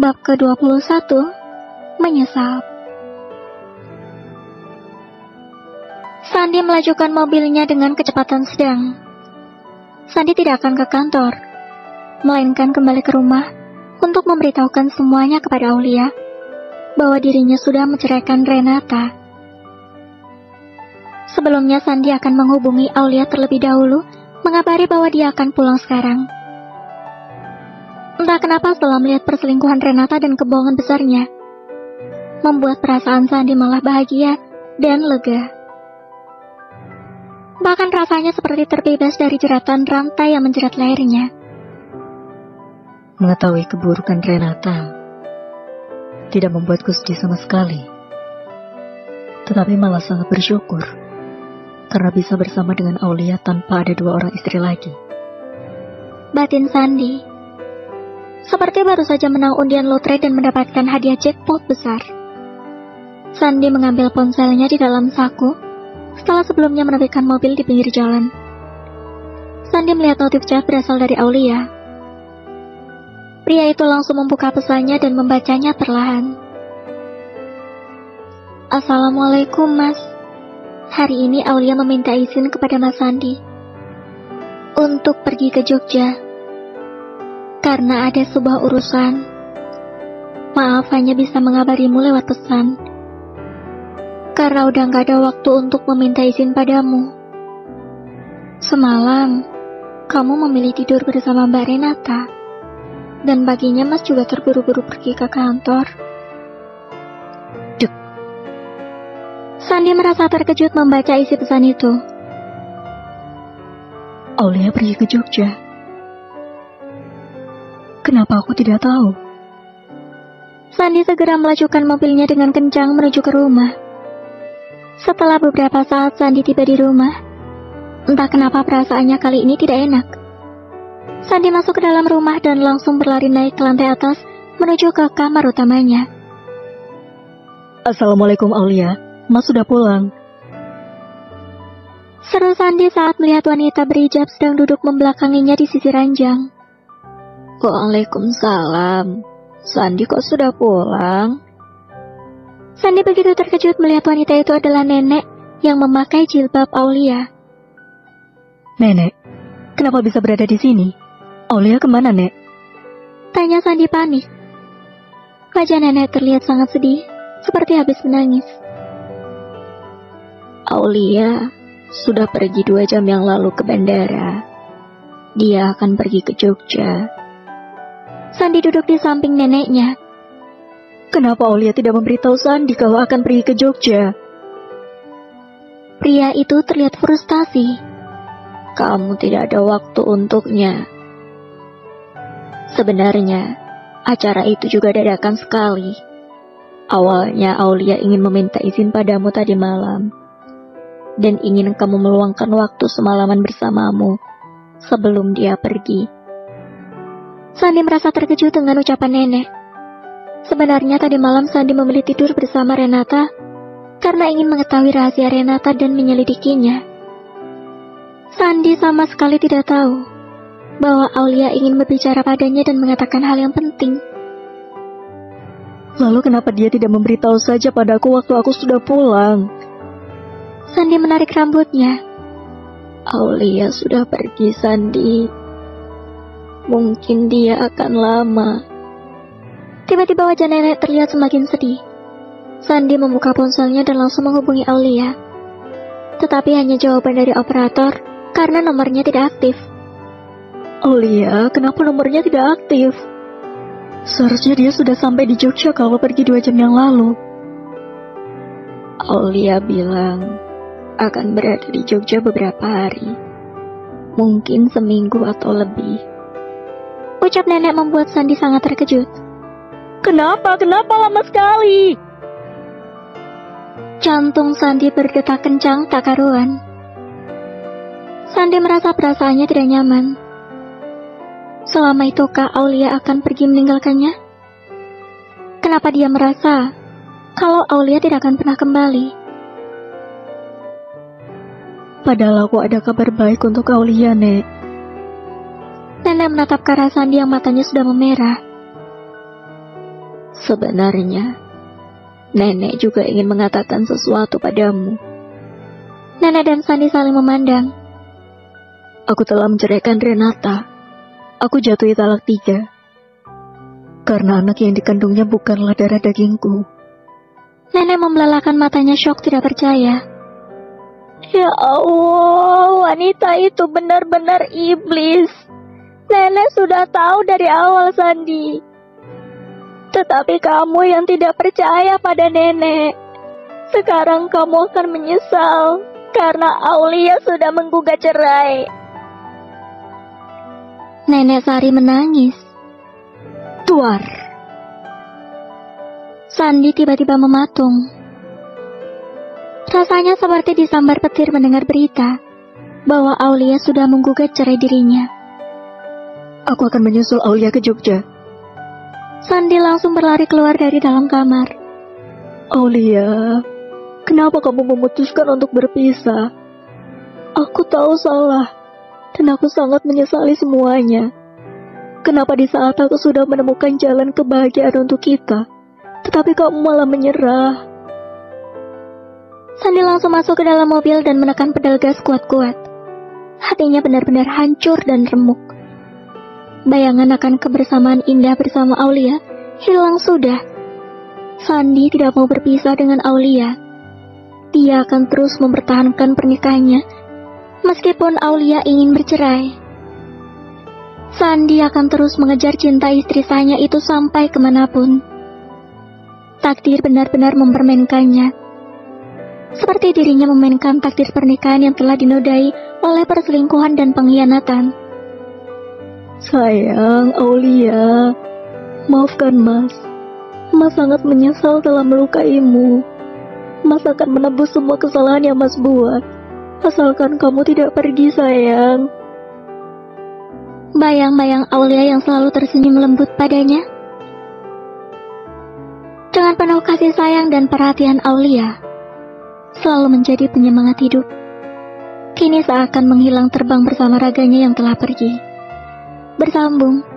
Bab ke-21, Menyesal. Sandi melajukan mobilnya dengan kecepatan sedang. Sandi tidak akan ke kantor, melainkan kembali ke rumah untuk memberitahukan semuanya kepada Aulia bahwa dirinya sudah menceraikan Renata. Sebelumnya Sandi akan menghubungi Aulia terlebih dahulu, mengabari bahwa dia akan pulang sekarang. Entah kenapa setelah melihat perselingkuhan Renata dan kebohongan besarnya, membuat perasaan Sandi malah bahagia dan lega. Bahkan rasanya seperti terbebas dari jeratan rantai yang menjerat lehernya. Mengetahui keburukan Renata tidak membuatku sedih sama sekali, tetapi malah sangat bersyukur karena bisa bersama dengan Aulia tanpa ada dua orang istri lagi. Batin Sandi seperti baru saja menang undian lotre dan mendapatkan hadiah jackpot besar. Sandi mengambil ponselnya di dalam saku setelah sebelumnya menepikan mobil di pinggir jalan. Sandi melihat notif chat berasal dari Aulia. Pria itu langsung membuka pesannya dan membacanya perlahan. Assalamualaikum Mas. Hari ini Aulia meminta izin kepada Mas Sandi untuk pergi ke Jogja karena ada sebuah urusan. Maaf, hanya bisa mengabarimu lewat pesan karena udah gak ada waktu untuk meminta izin padamu. Semalam kamu memilih tidur bersama Mbak Renata, dan paginya Mas juga terburu-buru pergi ke kantor. Dek. Sandi merasa terkejut membaca isi pesan itu. Aulia pergi ke Jogja. Kenapa aku tidak tahu? Sandi segera melajukan mobilnya dengan kencang menuju ke rumah. Setelah beberapa saat Sandi tiba di rumah, entah kenapa perasaannya kali ini tidak enak. Sandi masuk ke dalam rumah dan langsung berlari naik ke lantai atas menuju ke kamar utamanya. Assalamualaikum Aulia, Mas sudah pulang. Seru Sandi saat melihat wanita berhijab sedang duduk membelakanginya di sisi ranjang. Waalaikumsalam. Sandi kok sudah pulang? Sandi begitu terkejut melihat wanita itu adalah nenek yang memakai jilbab Aulia. Nenek, kenapa bisa berada di sini? Aulia kemana, Nek? Tanya Sandi panik. Wajah nenek terlihat sangat sedih, seperti habis menangis. Aulia sudah pergi 2 jam yang lalu ke bandara. Dia akan pergi ke Jogja. Sandi duduk di samping neneknya. Kenapa Aulia tidak memberitahu Sandi kalau akan pergi ke Jogja? Pria itu terlihat frustasi. Kamu tidak ada waktu untuknya. Sebenarnya, acara itu juga dadakan sekali. Awalnya Aulia ingin meminta izin padamu tadi malam, dan ingin kamu meluangkan waktu semalaman bersamamu sebelum dia pergi. Sandi merasa terkejut dengan ucapan nenek. Sebenarnya tadi malam Sandi memilih tidur bersama Renata karena ingin mengetahui rahasia Renata dan menyelidikinya. Sandi sama sekali tidak tahu bahwa Aulia ingin berbicara padanya dan mengatakan hal yang penting. Lalu kenapa dia tidak memberitahu saja padaku waktu aku sudah pulang? Sandi menarik rambutnya. Aulia sudah pergi, Sandi. Mungkin dia akan lama. Tiba-tiba wajah nenek terlihat semakin sedih. Sandi membuka ponselnya dan langsung menghubungi Aulia. Tetapi hanya jawaban dari operator karena nomornya tidak aktif. Aulia, kenapa nomornya tidak aktif? Seharusnya dia sudah sampai di Jogja kalau pergi 2 jam yang lalu. Aulia bilang akan berada di Jogja beberapa hari. Mungkin seminggu atau lebih. Ucap nenek membuat Sandi sangat terkejut. Kenapa lama sekali? Jantung Sandi berdetak kencang tak karuan. Sandi merasa perasaannya tidak nyaman. Selama itukah Aulia akan pergi meninggalkannya? Kenapa dia merasa kalau Aulia tidak akan pernah kembali? Padahal aku ada kabar baik untuk Aulia, Nek. Nenek menatap ke arah Sandi yang matanya sudah memerah. Sebenarnya, nenek juga ingin mengatakan sesuatu padamu. Nenek dan Sandi saling memandang. Aku telah menceraikan Renata. Aku jatuhi talak 3. Karena anak yang dikandungnya bukanlah darah dagingku. Nenek membelalakan matanya syok tidak percaya. Ya Allah, wanita itu benar-benar iblis. Nenek sudah tahu dari awal, Sandi. Tetapi kamu yang tidak percaya pada nenek. Sekarang kamu akan menyesal karena Aulia sudah menggugat cerai. Nenek Sari menangis. Tuar. Sandi tiba-tiba mematung. Rasanya seperti disambar petir mendengar berita bahwa Aulia sudah menggugat cerai dirinya. Aku akan menyusul Aulia ke Jogja. Sandi langsung berlari keluar dari dalam kamar. Aulia, kenapa kamu memutuskan untuk berpisah? Aku tahu salah, dan aku sangat menyesali semuanya. Kenapa di saat aku sudah menemukan jalan kebahagiaan untuk kita, tetapi kamu malah menyerah? Sandi langsung masuk ke dalam mobil dan menekan pedal gas kuat-kuat. Hatinya benar-benar hancur dan remuk. Bayangan akan kebersamaan indah bersama Aulia hilang sudah. Sandi tidak mau berpisah dengan Aulia. Dia akan terus mempertahankan pernikahannya, meskipun Aulia ingin bercerai. Sandi akan terus mengejar cinta istri sahnya itu sampai kemanapun. Takdir benar-benar mempermainkannya, seperti dirinya memainkan takdir pernikahan yang telah dinodai oleh perselingkuhan dan pengkhianatan. Sayang, Aulia, maafkan Mas. Mas sangat menyesal telah melukaimu. Mas akan menebus semua kesalahan yang Mas buat, asalkan kamu tidak pergi, sayang. Bayang-bayang Aulia yang selalu tersenyum lembut padanya. Dengan penuh kasih sayang dan perhatian Aulia selalu menjadi penyemangat hidup. Kini seakan menghilang terbang bersama raganya yang telah pergi. Bersambung.